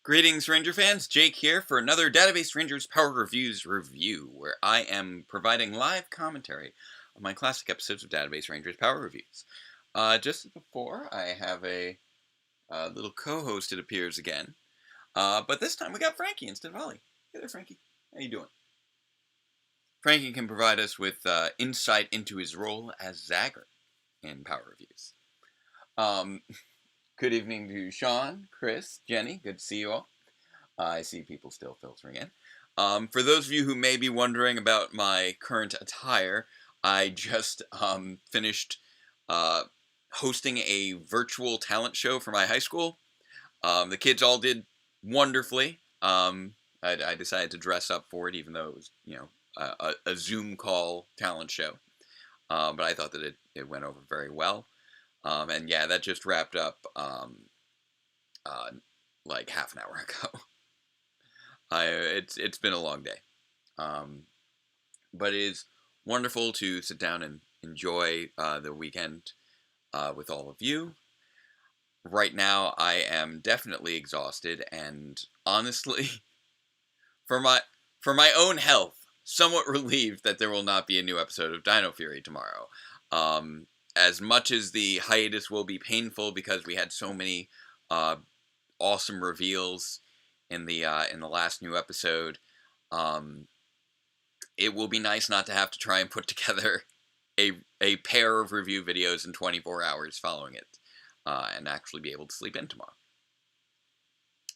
Greetings, Ranger fans. Jake here for another Database Rangers Power Reviews review, where I am providing live commentary on my classic episodes of Database Rangers Power Reviews. Just as before, I have a little co-host, it appears, again. But this time we got Frankie instead of Ollie. Hey there, Frankie. How you doing? Frankie can provide us with insight into his role as Zagger in Power Reviews. Good evening to Sean, Chris, Jenny. Good to see you all. I see people still filtering in. For those of you who may be wondering about my current attire, I just finished hosting a virtual talent show for my high school. The kids all did wonderfully. I decided to dress up for it, even though it was, a Zoom call talent show. But I thought that it went over very well. And yeah, that just wrapped up like half an hour ago. It's been a long day. But it is wonderful to sit down and enjoy the weekend with all of you. Right now, I am definitely exhausted, and honestly, for my own health, somewhat relieved that there will not be a new episode of Dino Fury tomorrow. As much as the hiatus will be painful because we had so many awesome reveals in the last new episode, it will be nice not to have to try and put together a pair of review videos in 24 hours following it, and actually be able to sleep in tomorrow.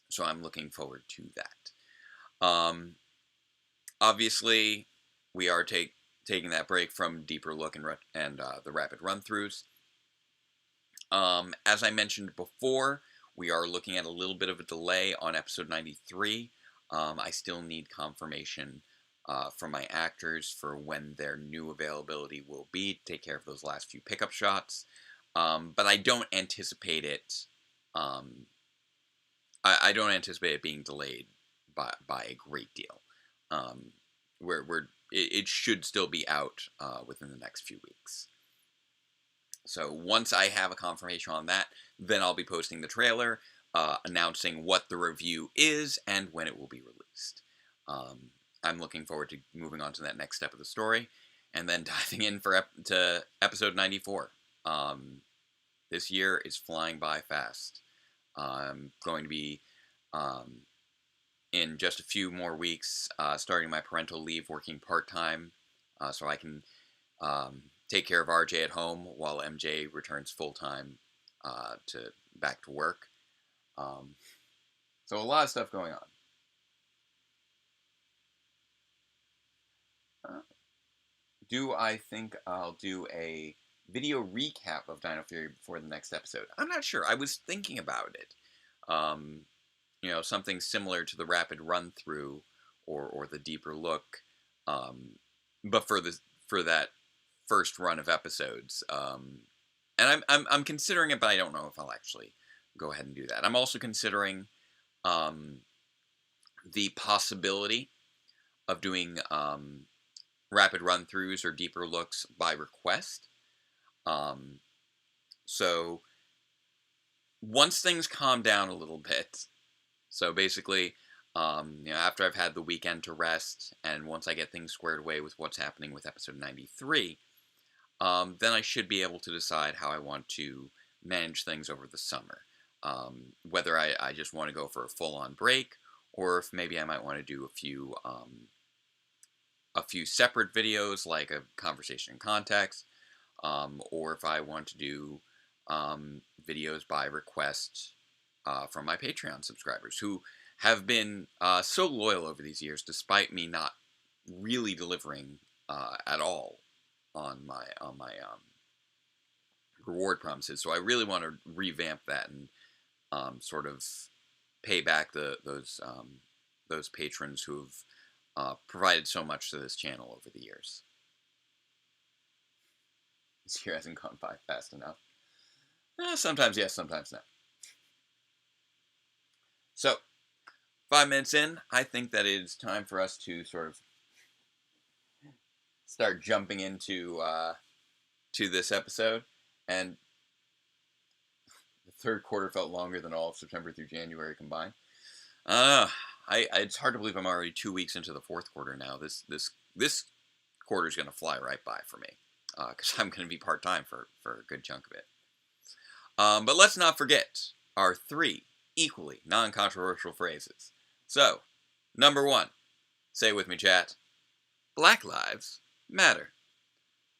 So I'm looking forward to that. Obviously, we are taking that break from Deeper Look and the rapid run-throughs. As I mentioned before, we are looking at a little bit of a delay on episode 93. I still need confirmation from my actors for when their new availability will be to take care of those last few pickup shots. But I don't anticipate it. I don't anticipate it being delayed by a great deal. It should still be out within the next few weeks. So once I have a confirmation on that, then I'll be posting the trailer, announcing what the review is and when it will be released. I'm looking forward to moving on to that next step of the story, and then diving in to episode 94. This year is flying by fast. I'm going to be in just a few more weeks, starting my parental leave, working part-time, so I can take care of RJ at home while MJ returns full-time back to work. So a lot of stuff going on. Do I think I'll do a video recap of Dino Fury before the next episode? I'm not sure. I was thinking about it. Something similar to the rapid run-through or the deeper look, but for that first run of episodes. And I'm considering it, but I don't know if I'll actually go ahead and do that. I'm also considering the possibility of doing rapid run-throughs or deeper looks by request. So once things calm down a little bit, so basically, after I've had the weekend to rest, and once I get things squared away with what's happening with episode 93, then I should be able to decide how I want to manage things over the summer. Whether I just want to go for a full-on break, or if maybe I might want to do a few separate videos, like a conversation in context, or if I want to do videos by request from my Patreon subscribers, who have been so loyal over these years, despite me not really delivering at all on my reward promises. So I really want to revamp that and sort of pay back those patrons who have provided so much to this channel over the years. This year hasn't gone by fast enough. Sometimes yes, sometimes no. So, 5 minutes in, I think that it is time for us to sort of start jumping into to this episode. And the third quarter felt longer than all of September through January combined. Uh, it's hard to believe I'm already 2 weeks into the fourth quarter now. This quarter's gonna fly right by for me, because I'm gonna be part time for a good chunk of it. But let's not forget our three equally non-controversial phrases. So, number one, say with me, chat. Black lives matter.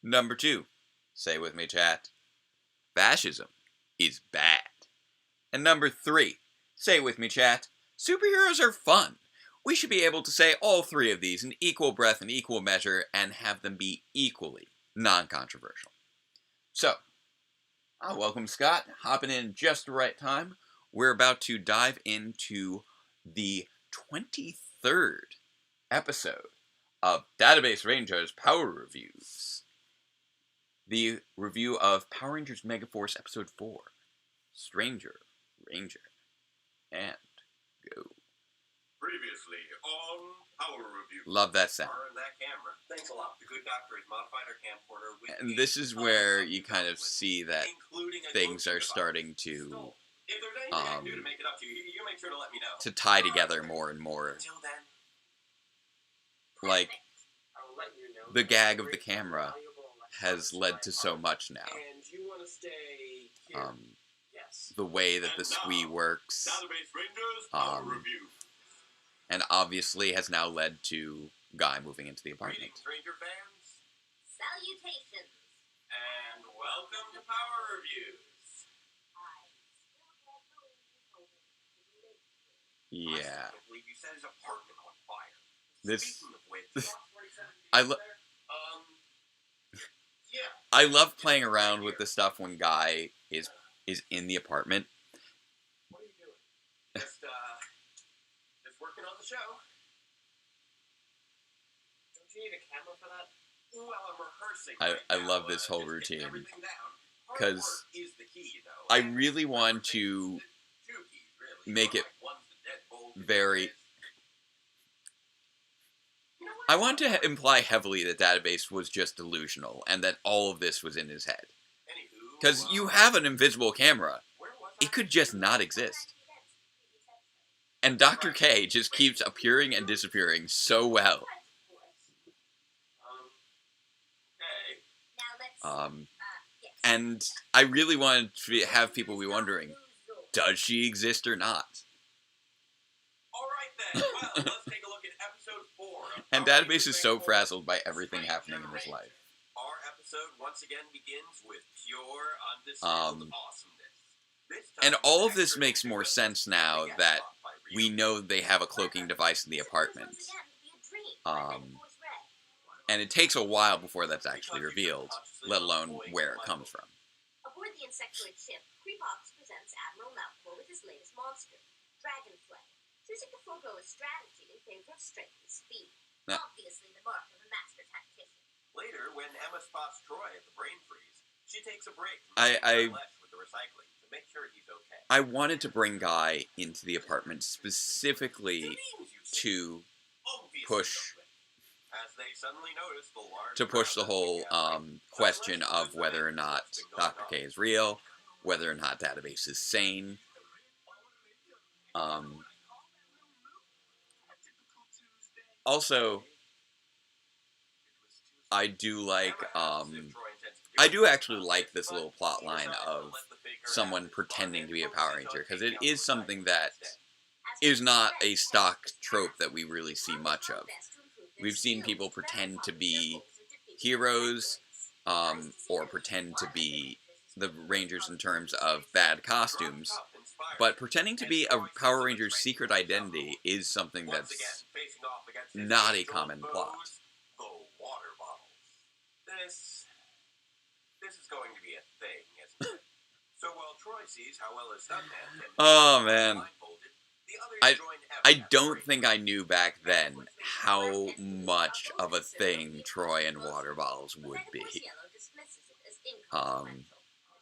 Number two, say with me, chat. Fascism is bad. And number three, say with me, chat. Superheroes are fun. We should be able to say all three of these in equal breath and equal measure and have them be equally non-controversial. So, welcome Scott, hopping in just the right time. We're about to dive into the 23rd episode of Database Rangers Power Reviews. The review of Power Rangers Megaforce Episode 4, Stranger Ranger, and go. Previously on Power Reviews. Love that sound. That camera. Thanks a lot. The good doctor has modified our camcorder with And this is where you kind of see that things are starting to if there's anything I can do to make it up to you, you make sure to let me know. to tie together more and more. Until then, Like, the gag of the camera has led to so much now. and you want to stay here. Yes. The way that the squee works, Database Rangers Power Review. and obviously has now led to Guy moving into the apartment. Greetings, Ranger fans, Salutations. and welcome to Power Reviews. Yeah. I can't believe you set his apartment on fire. This- Speaking of which, I lo- yeah. I love playing around with the stuff when Guy is in the apartment. What are you doing? Just working on the show. Don't you need a camera for that? Well, I'm rehearsing. I love this whole routine, everything down. Hard 'cause work is the key, though. I really want to Two keys, really. make it One's the deadbolt, very... You know what? I want to imply heavily that Database was just delusional, and that all of this was in his head. Anywho, Because you have an invisible camera. where was It could just not exist. And Dr. K just keeps appearing and disappearing so well. Okay. Now let's. Yes. And I really wanted to have people be wondering, does she exist or not? All right then. Well, let's take a look at episode 4. Of And Power Database Rangers is so Megaforce. frazzled by everything happening in his life. Our episode once again begins with pure, undistilled awesomeness. This time, And all of the this extra makes more Ranger sense doesn't now get that shot by real we know they have a cloaking device in the apartment. And it takes a while before that's actually revealed, let alone where it comes from. Aboard the insectoid ship, Creepox presents Admiral Malfoy with his latest monster, Dragonflame, choosing to forego a strategy in favor of strength and speed. Yeah. Obviously the mark of a master tactician. Later, when Emma spots Troy at the brain freeze, she takes a break from I- with the recycling to make sure he's okay. I wanted to bring Guy into the apartment specifically to push the whole question of whether or not Dr. K is real, whether or not Database is sane. Also, I do actually like this little plot line of someone pretending to be a Power Ranger, because it is something that is not a stock trope that we really see much of. We've seen people pretend to be heroes, or pretend to be the Rangers in terms of bad costumes, but pretending to be a Power Ranger's secret identity is something that's not a common plot. The water bottles. This is going to be a thing, isn't it? So while Troy sees how well his stuntman can Oh, man. blindfolded, the others join Emma I at the don't break. think I knew back then how much of a thing Troy and water bottles would be.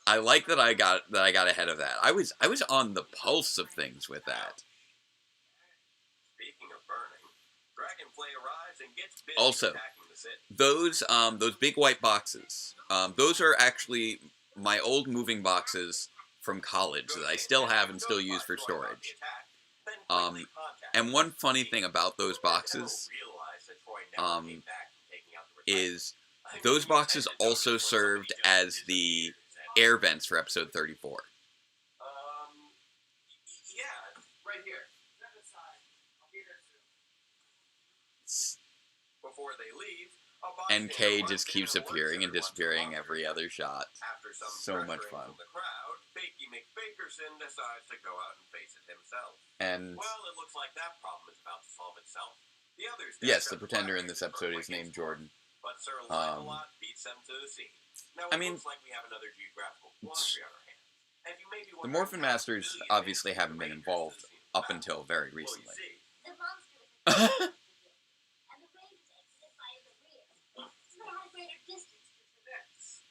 I like that I got ahead of that. I was on the pulse of things with that. Speaking of burning, Dragonflay arrives and gets busy Also, attacking the city. those big white boxes, those are actually my old moving boxes from college that I still have and still use for storage. Um, and one funny thing about those boxes is those boxes also served as the air vents for episode 34. Yeah, right here. Before they leave, And Kay just keeps appearing and disappearing every other shot. So much fun. From the crowd, Bakey McBakerson decides to go out and face it himself. And well, it looks like that problem is about to solve itself. The others yes, the pretender in this episode is named Jordan. But Sir Lionelot beats them to the scene. Now, I mean, looks like we have another geographical quandary on our hands. And you may be the Morphin Masters obviously haven't been involved up until very recently. The monster was and the Rangers exited via the rear, so they had a greater distance to traverse.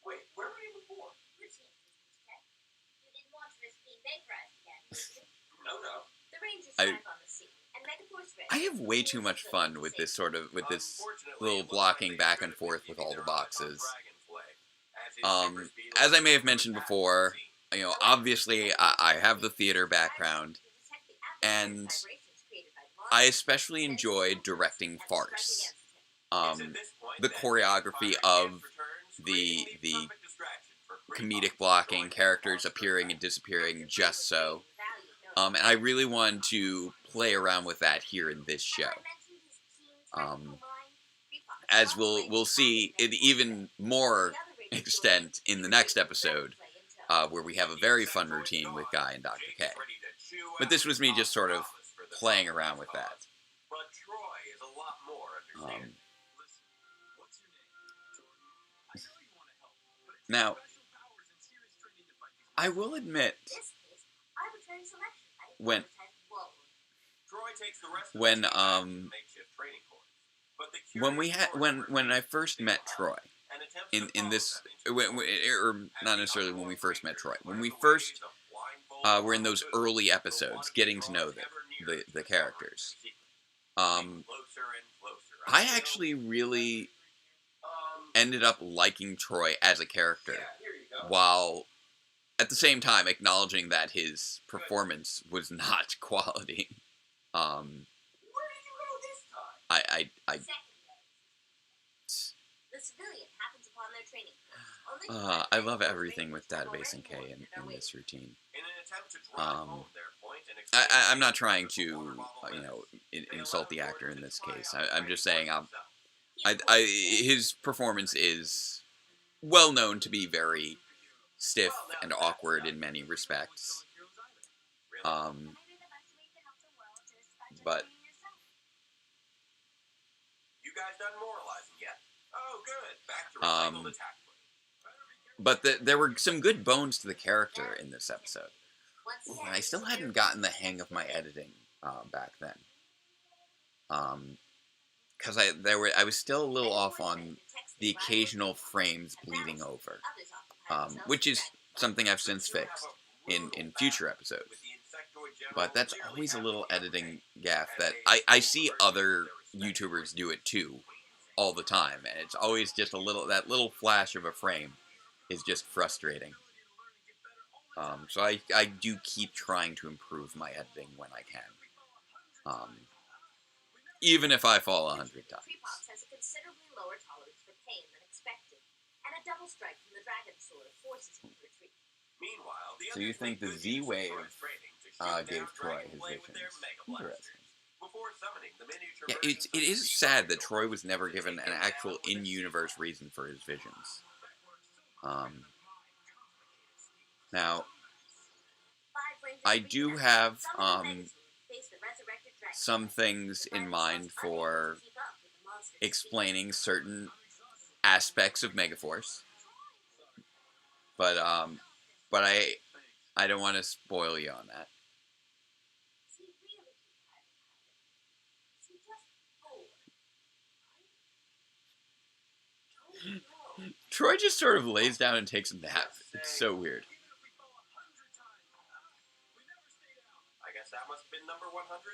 Wait, where were you before? Routine systems check. You didn't want to risk being vaporized again, did you? No. The Rangers arrive on the scene, and Megaforce Red... I have way too much fun with this little blocking back and forth with all the boxes. As I may have mentioned before, obviously I have the theater background, and I especially enjoy directing farce. The choreography of the comedic blocking, characters appearing and disappearing just so. And I really wanted to play around with that here in this show. As we'll see in even more extent in the next episode, where we have a very fun routine with Guy and Dr. K. But this was me just sort of playing around with that. But Troy is a lot more understanding. Now, I will admit, when I first met Troy in this, or not necessarily when we first met Troy, when we first were in those early episodes, getting to know the characters, I actually really ended up liking Troy as a character, while at the same time acknowledging that his performance was not quality. I love everything with Database and K in this routine. I'm not trying to, insult the actor in this case. I'm just saying, his performance is well known to be very stiff and awkward in many respects. But you guys done moralizing yet? Oh, good. Back to recycled attack. But there were some good bones to the character in this episode. And I still hadn't gotten the hang of my editing back then. Because I was still a little off on the occasional frames bleeding over, which is something I've since fixed in future episodes. But that's always a little editing gaffe that I see other YouTubers do it too, all the time, and it's always just that little flash of a frame is just frustrating. So I do keep trying to improve my editing when I can. Even if I fall 100 times. Creepox has a considerably lower tolerance for pain than expected, and a double strike from the dragon sword forces him to retreat. Meanwhile, So you think the Z-Wave gave Troy his visions? Interesting. Yeah, it is sad that Troy was never given an actual in-universe reason for his visions. Now, I do have some things in mind for explaining certain aspects of Megaforce, but I don't want to spoil you on that. Troy just sort of lays down and takes a nap. It's so weird. I guess that must have been number 101.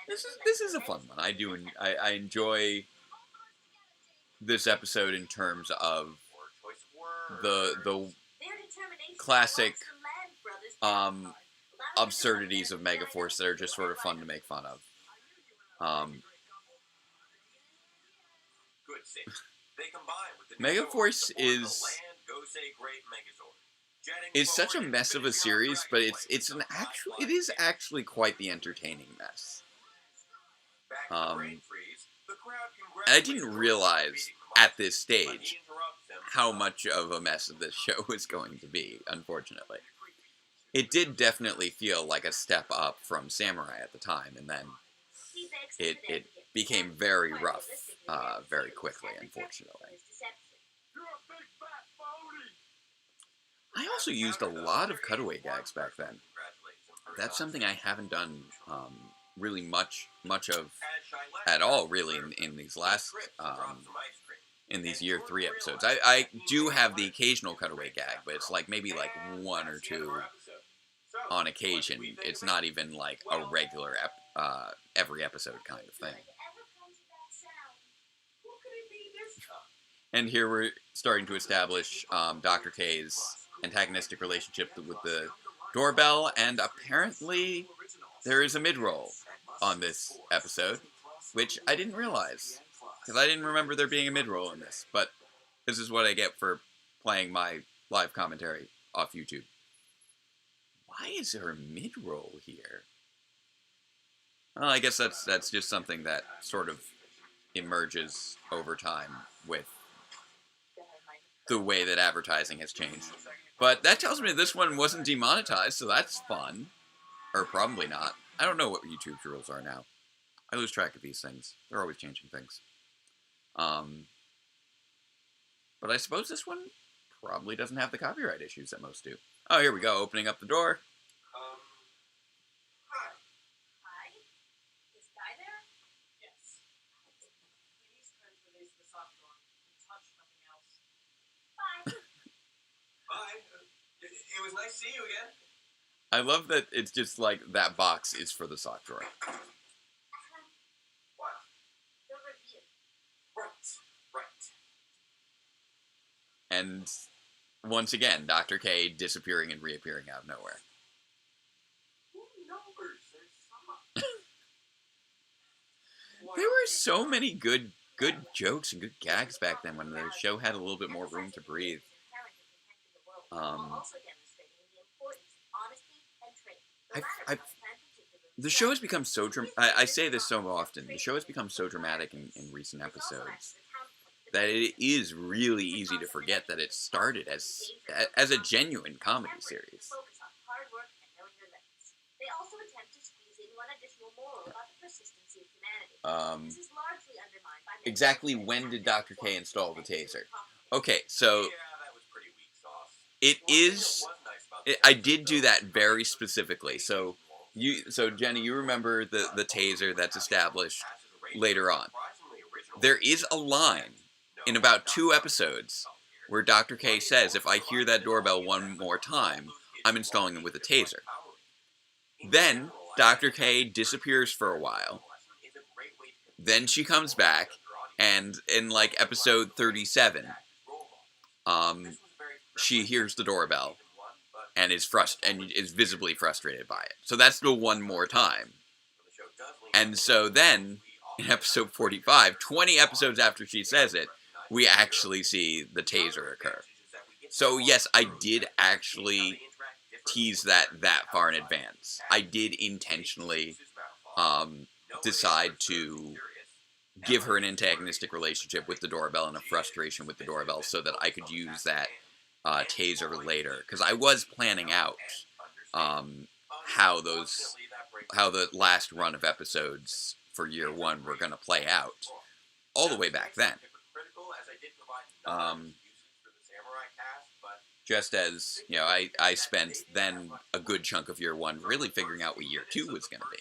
This is a fun one. I enjoy this episode in terms of the classic absurdities of Megaforce that are just sort of fun to make fun of. Good save. They combine with the Megaforce is such a mess of a series, but it is actually quite the entertaining mess. I didn't realize at this stage how much of a mess of this show was going to be, unfortunately. It did definitely feel like a step up from Samurai at the time, and then it became very rough very quickly, unfortunately. I also used a lot of cutaway gags back then. That's something I haven't done really much of at all, really, in these last in these year 3 episodes. I do have the occasional cutaway gag, but it's like maybe like 1 or 2 on occasion. It's not even like a regular every episode kind of thing. And here we're starting to establish Dr. K's antagonistic relationship with the doorbell, and apparently there is a mid-roll on this episode, which I didn't realize, because I didn't remember there being a mid-roll in this, but this is what I get for playing my live commentary off YouTube. Why is there a mid-roll here? Well, I guess that's just something that sort of emerges over time with the way that advertising has changed. But that tells me this one wasn't demonetized, so that's fun. Or probably not. I don't know what YouTube's rules are now. I lose track of these things. They're always changing things. But I suppose this one probably doesn't have the copyright issues that most do. Oh, here we go, opening up the door. Hi. Hi? Is Guy there? Yes. Please release the soft door and touch nothing else. Bye. Bye. It was nice to see you again. I love that it's just like that box is for the sock drawer. What? The review. Right. And once again, Dr. K disappearing and reappearing out of nowhere. Who knows? There's some. There were so many good jokes and good gags back then when the show had a little bit more room to breathe. The show has become so I say this so often. The show has become so dramatic in recent episodes that it is really easy to forget that it started as a genuine comedy series. They also attempt to squeeze in one additional moral about the persistency of humanity. This is largely undermined by Exactly when did Dr. K install the taser? Okay, so Yeah, that was pretty weak sauce. it is. I did do that very specifically. So Jenny, you remember the taser that's established later on. There is a line in about 2 episodes where Dr. K says, if I hear that doorbell one more time, I'm installing it with a taser. Then Dr. K disappears for a while. Then she comes back, and in like episode 37, she hears the doorbell and is visibly frustrated by it. So that's the one more time. And so then, in episode 45, 20 episodes after she says it, we actually see the taser occur. So yes, I did actually tease that far in advance. I did intentionally decide to give her an antagonistic relationship with the doorbell and a frustration with the doorbell so that I could use that taser later. Because I was planning out how the last run of episodes for year 1 were going to play out all the way back then. Just as, I spent then a good chunk of year 1 really figuring out what year 2 was going to be.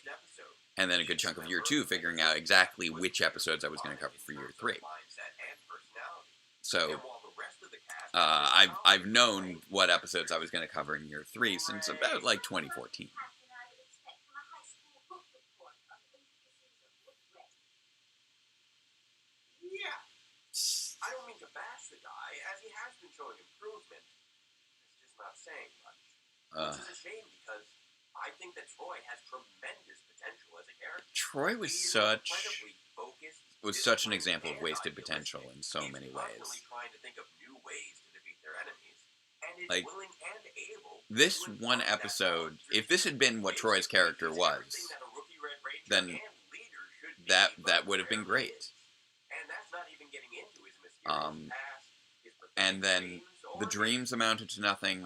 And then a good chunk of year 2 figuring out exactly which episodes I was going to cover for year 3. So, I've known what episodes I was going to cover in year 3 since about like 2014. Yeah. I don't mean to bash the guy, as he has been showing improvement. It's just not saying much. Which is a shame because I I think that Troy has tremendous potential as a character. Troy was He is such incredibly focused, an disciplined, example of and wasted potential idealistic. in so He's many constantly ways. trying to think of new ways to defeat their enemies, and is Like, willing and able this to one impart that episode, knowledge if this had been what Troy's Basically, character he's was, everything that a rookie Red Ranger then and leader should be, that but would have been rarely great. is. And that's not even getting into his mysterious past, his And then dreams, or the dreams amounted to nothing.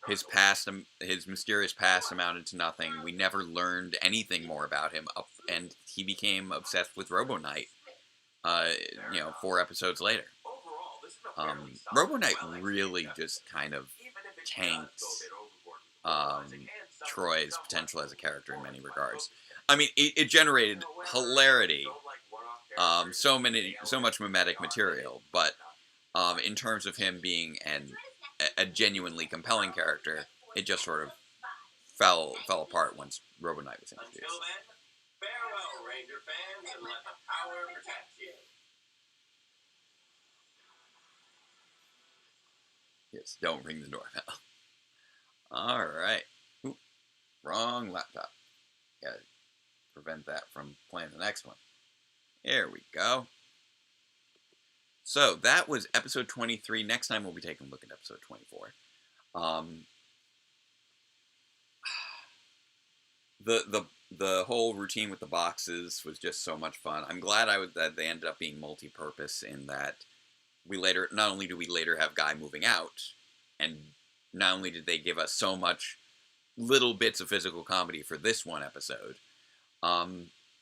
His paranoia. his mysterious past amounted to nothing. We never learned anything more about him, and he became obsessed with Robo Knight. 4 episodes later. Overall, this is a fairly solid, Robo Knight well-executed really episode. just kind of Even if it tanked does go a bit overboard with the moralizing and some Troy's somewhat potential as a character in many performance regards. by I mean, it generated focus. hilarity, Don't like one-off characters, so much mimetic they are material, but in terms of him being a genuinely compelling character, it just sort of fell apart once Robo Knight was Until introduced. then, farewell, Ranger fans, and let the power protect you. Yes, don't ring the doorbell. Alright. Wrong laptop. Gotta prevent that from playing the next one. There we go. So, that was episode 23. Next time we'll be taking a look at episode 24. The whole routine with the boxes was just so much fun. I'm glad that they ended up being multi-purpose in that not only do we later have Guy moving out, and not only did they give us so much little bits of physical comedy for this one episode,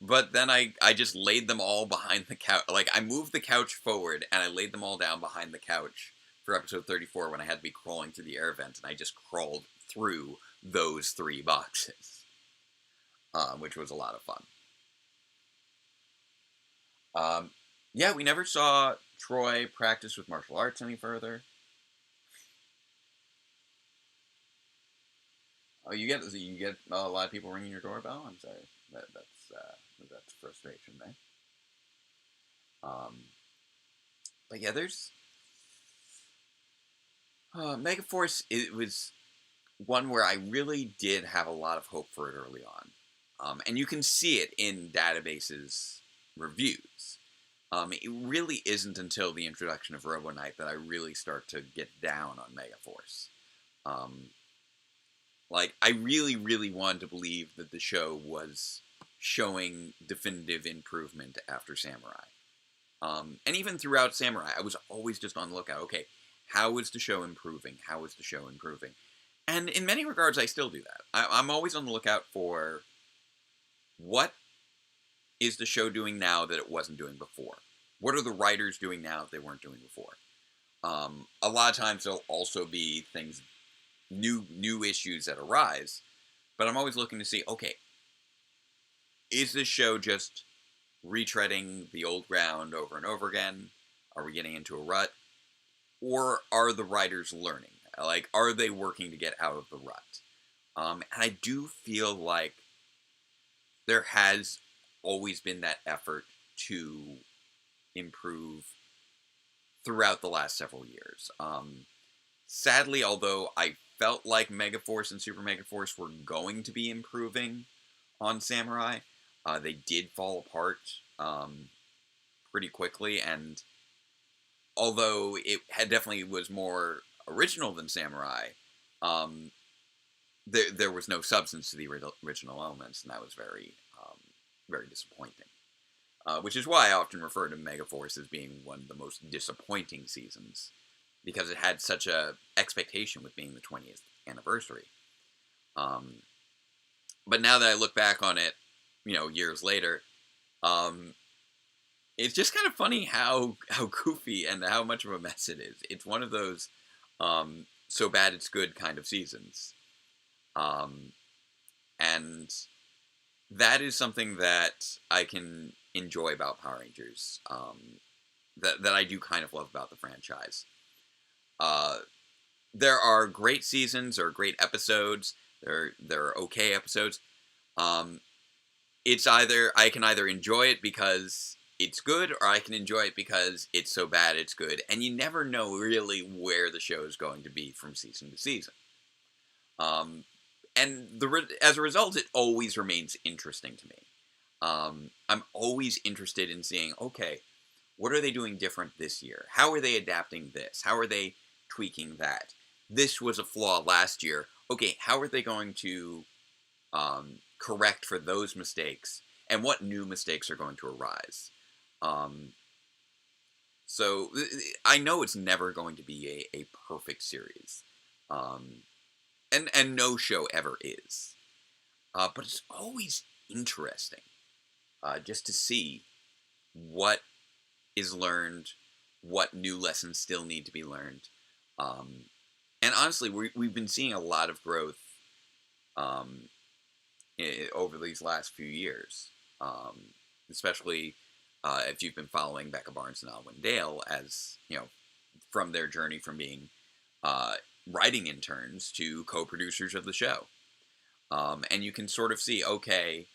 but then I just laid them all behind the couch. Like, I moved the couch forward, and I laid them all down behind the couch for episode 34 when I had to be crawling through the air vent, and I just crawled through those 3 boxes, which was a lot of fun. Yeah, we never saw Troy practice with martial arts any further. Oh, you get a lot of people ringing your doorbell? I'm sorry. That's frustration there. But yeah, there's Megaforce. It was one where I really did have a lot of hope for it early on, and you can see it in databases reviews. It really isn't until the introduction of Robo Knight that I really start to get down on Megaforce. I really, really wanted to believe that the show was showing definitive improvement after Samurai. And even throughout Samurai, I was always just on the lookout. Okay, how is the show improving? How is the show improving? And in many regards, I still do that. I'm always on the lookout for what is the show doing now that it wasn't doing before? What are the writers doing now that they weren't doing before? A lot of times there'll also be things, new issues that arise, but I'm always looking to see, okay, is this show just retreading the old ground over and over again? Are we getting into a rut? Or are the writers learning? Like, are they working to get out of the rut? And I do feel like there has always been that effort to improve throughout the last several years. Sadly, although I felt like Megaforce and Super Megaforce were going to be improving on Samurai, they did fall apart pretty quickly, and although it definitely was more original than Samurai, there was no substance to the original elements, and that was very disappointing. Which is why I often refer to Megaforce as being one of the most disappointing seasons, because it had such a expectation with being the 20th anniversary. But now that I look back on it, years later, it's just kind of funny how goofy and how much of a mess it is. It's one of those so bad it's good kind of seasons. And that is something that I can enjoy about Power Rangers, that I do kind of love about the franchise. There are great seasons or great episodes. There are okay episodes. It's either I can either enjoy it because it's good, or I can enjoy it because it's so bad it's good, and you never know really where the show is going to be from season to season. as a result, it always remains interesting to me. I'm always interested in seeing, okay, what are they doing different this year? How are they adapting this? How are they tweaking that? This was a flaw last year. Okay, how are they going to correct for those mistakes? And what new mistakes are going to arise? So I know it's never going to be a perfect series. And no show ever is. But it's always interesting just to see what is learned, what new lessons still need to be learned. And honestly, we've been seeing a lot of growth over these last few years, especially if you've been following Becca Barnes and Alwyn Dale, as you know, from their journey from being writing interns to co-producers of the show. And you can sort of see, okay,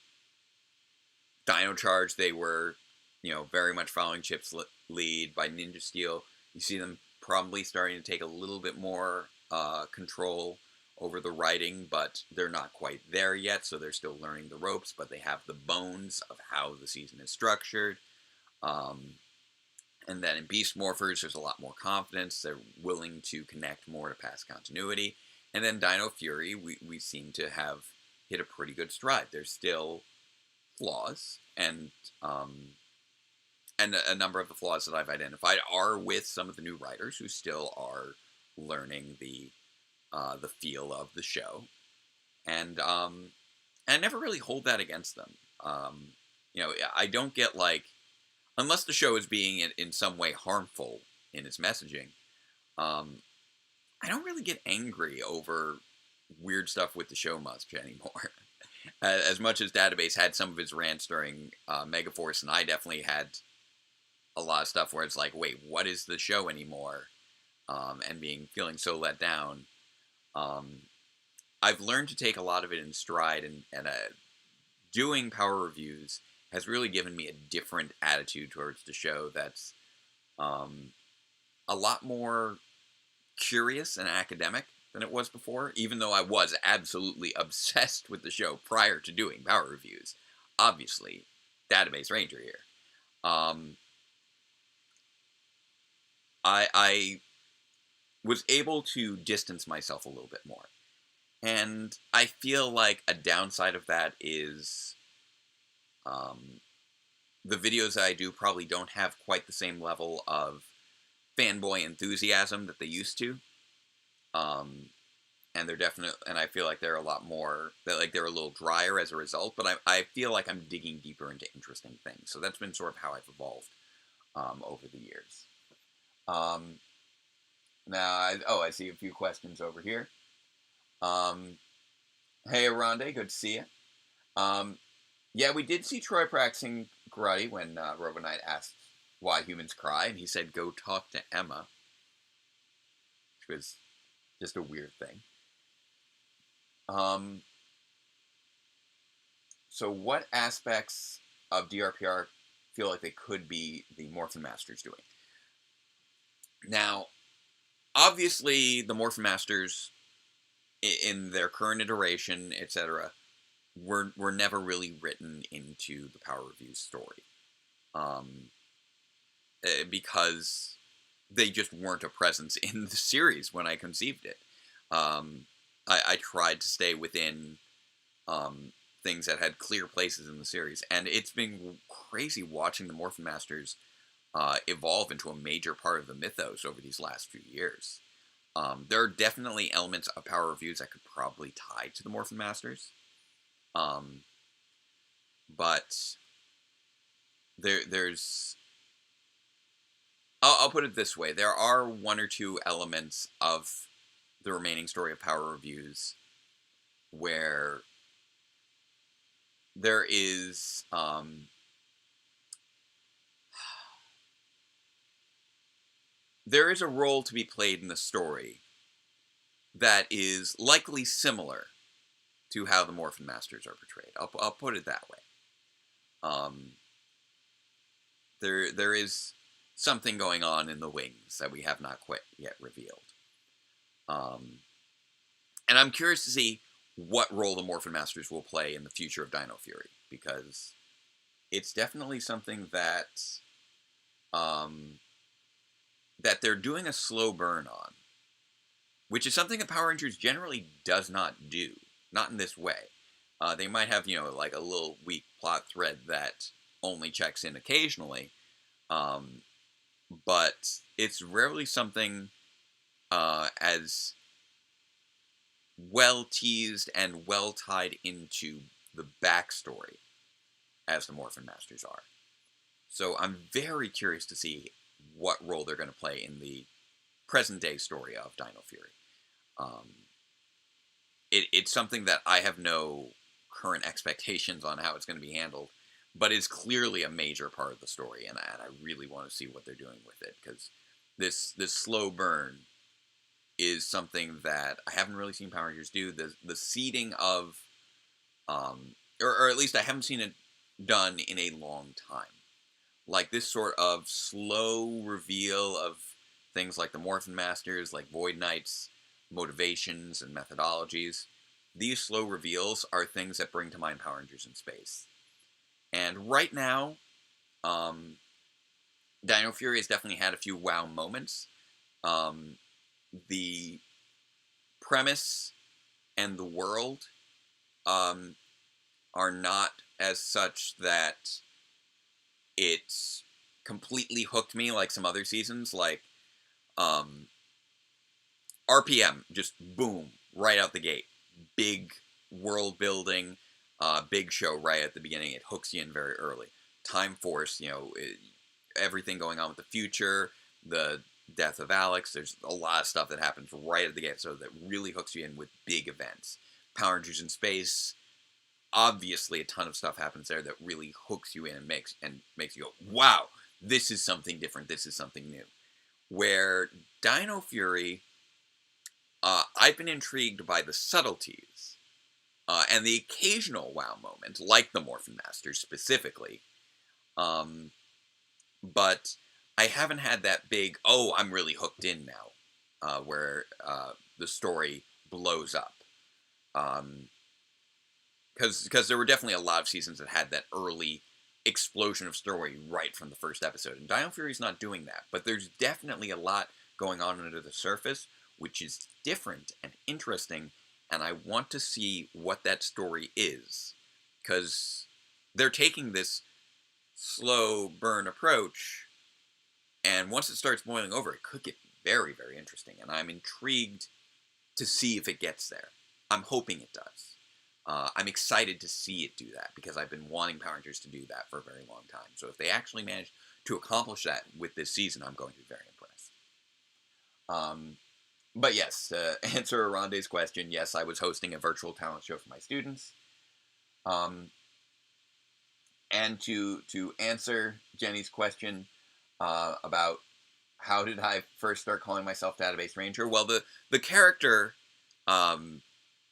Dino Charge, they were, very much following Chip's lead. By Ninja Steel, you see them probably starting to take a little bit more control over the writing, but they're not quite there yet, so they're still learning the ropes, but they have the bones of how the season is structured. And then in Beast Morphers, there's a lot more confidence. They're willing to connect more to past continuity. And then Dino Fury, we seem to have hit a pretty good stride. There's still flaws, and a number of the flaws that I've identified are with some of the new writers who still are learning the feel of the show, and I never really hold that against them. I don't get unless the show is being in some way harmful in its messaging. I don't really get angry over weird stuff with the show much anymore. As much as Database had some of his rants during Megaforce, and I definitely had a lot of stuff where it's like, wait, what is the show anymore? And feeling so let down. I've learned to take a lot of it in stride, and doing power reviews has really given me a different attitude towards the show that's a lot more curious and academic than it was before, even though I was absolutely obsessed with the show prior to doing power reviews. Obviously, Database Ranger here. I was able to distance myself a little bit more. And I feel like a downside of that is the videos that I do probably don't have quite the same level of fanboy enthusiasm that they used to. And they're and I feel like they're a lot more, they're a little drier as a result, but I feel like I'm digging deeper into interesting things. So that's been sort of how I've evolved over the years. Now, I see a few questions over here. Hey, Aronde, good to see you. Yeah, we did see Troy practicing karate when Robo Knight asked why humans cry, and he said, go talk to Emma, which was just a weird thing. So what aspects of DRPR feel like they could be the Morphin Masters doing? Now, obviously, the Morphin Masters, in their current iteration, etc., were never really written into the Power Reviews story. Because they just weren't a presence in the series when I conceived it. I tried to stay within things that had clear places in the series, and it's been crazy watching the Morphin Masters evolve into a major part of the mythos over these last few years. There are definitely elements of Power Reviews that could probably tie to the Morphin Masters, but there's... I'll put it this way. There are one or two elements of the remaining story of Power Reviews where there is there is a role to be played in the story that is likely similar to how the Morphin Masters are portrayed. I'll put it that way. There is something going on in the wings that we have not quite yet revealed. And I'm curious to see what role the Morphin Masters will play in the future of Dino Fury, because it's definitely something that that they're doing a slow burn on, which is something that Power Rangers generally does not do, not in this way. They might have, like a little weak plot thread that only checks in occasionally, but it's rarely something as well teased and well tied into the backstory as the Morphin Masters are. So I'm very curious to see what role they're going to play in the present day story of Dino Fury. It's something that I have no current expectations on how it's going to be handled, but it's clearly a major part of the story, and I really want to see what they're doing with it, because this slow burn is something that I haven't really seen Power Rangers do. The seeding of, or at least I haven't seen it done in a long time. Like this sort of slow reveal of things like the Morphin Masters, like Void Knight's motivations and methodologies. These slow reveals are things that bring to mind Power Rangers in Space. And right now, Dino Fury has definitely had a few wow moments. The premise and the world are not as such that it's completely hooked me like some other seasons. Like RPM, just boom, right out the gate. Big world building, big show right at the beginning. It hooks you in very early. Time Force, everything going on with the future, the death of Alex. There's a lot of stuff that happens right at the get, so that really hooks you in with big events. Power Rangers in Space, obviously a ton of stuff happens there that really hooks you in and makes you go, wow, this is something different. This is something new. Where Dino Fury, I've been intrigued by the subtleties and the occasional wow moment, like the Morphin Masters specifically. But I haven't had that big, oh, I'm really hooked in now, where the story blows up. Because there were definitely a lot of seasons that had that early explosion of story right from the first episode. And Dino Fury's not doing that. But there's definitely a lot going on under the surface, which is different and interesting. And I want to see what that story is. Because they're taking this slow burn approach, and once it starts boiling over, it could get very, very interesting. And I'm intrigued to see if it gets there. I'm hoping it does. I'm excited to see it do that, because I've been wanting Power Rangers to do that for a very long time. So if they actually manage to accomplish that with this season, I'm going to be very impressed. But yes, to answer Arande's question, yes, I was hosting a virtual talent show for my students. And to answer Jenny's question about how did I first start calling myself Database Ranger, well, the character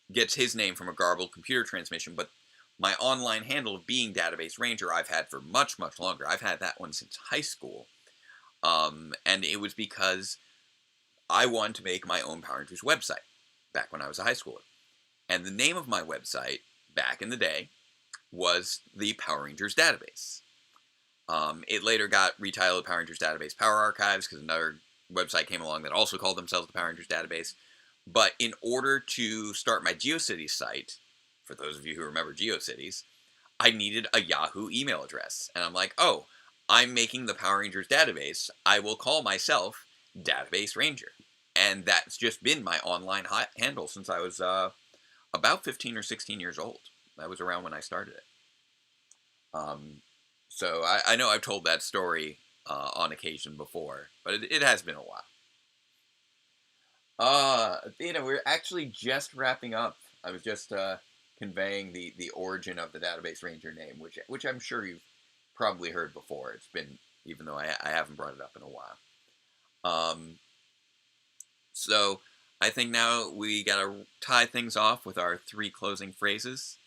gets his name from a garbled computer transmission, but my online handle of being Database Ranger I've had for much, much longer. I've had that one since high school. And it was because I wanted to make my own Power Rangers website back when I was a high schooler. And the name of my website back in the day was the Power Rangers Database. It later got retitled Power Rangers Database Power Archives, because another website came along that also called themselves the Power Rangers Database. But in order to start my GeoCities site, for those of you who remember GeoCities, I needed a Yahoo email address. And I'm like, oh, I'm making the Power Rangers database. I will call myself Database Ranger. And that's just been my online handle since I was about 15 or 16 years old. That was around when I started it. So I know I've told that story on occasion before, but it has been a while. Athena, we're actually just wrapping up. I was just conveying the origin of the Database Ranger name, which I'm sure you've probably heard before. It's been, even though I haven't brought it up in a while. So I think now we gotta tie things off with our 3 closing phrases.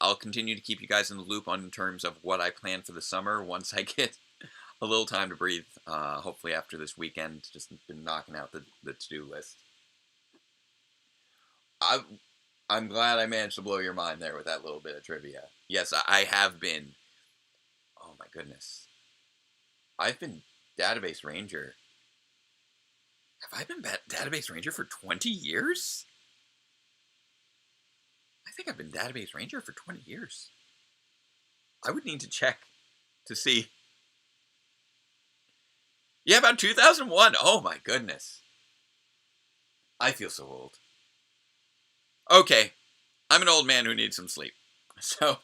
I'll continue to keep you guys in the loop on terms of what I plan for the summer once I get a little time to breathe, hopefully after this weekend. Just been knocking out the to-do list. I'm glad I managed to blow your mind there with that little bit of trivia. Yes, I have been. Oh my goodness. I've been Database Ranger. Have I been Database Ranger for 20 years? I think I've been Database Ranger for 20 years. I would need to check to see. Yeah, about 2001. Oh my goodness. I feel so old. Okay, I'm an old man who needs some sleep. So,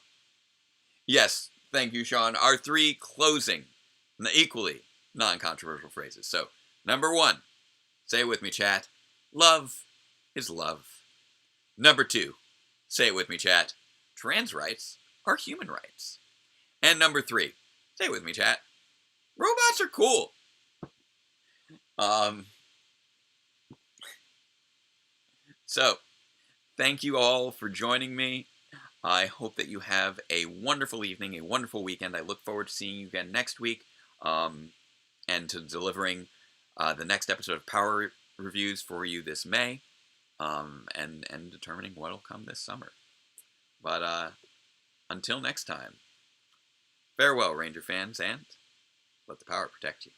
yes, thank you, Sean. Our 3 closing, equally non-controversial phrases. So, number 1, say it with me, chat. Love is love. Number 2, say it with me, chat. Trans rights are human rights. And number 3, say it with me, chat. Robots are cool. So, thank you all for joining me. I hope that you have a wonderful evening, a wonderful weekend. I look forward to seeing you again next week, and to delivering the next episode of Power Reviews for you this May, and determining what will come this summer. But until next time, farewell, Ranger fans, and let the power protect you.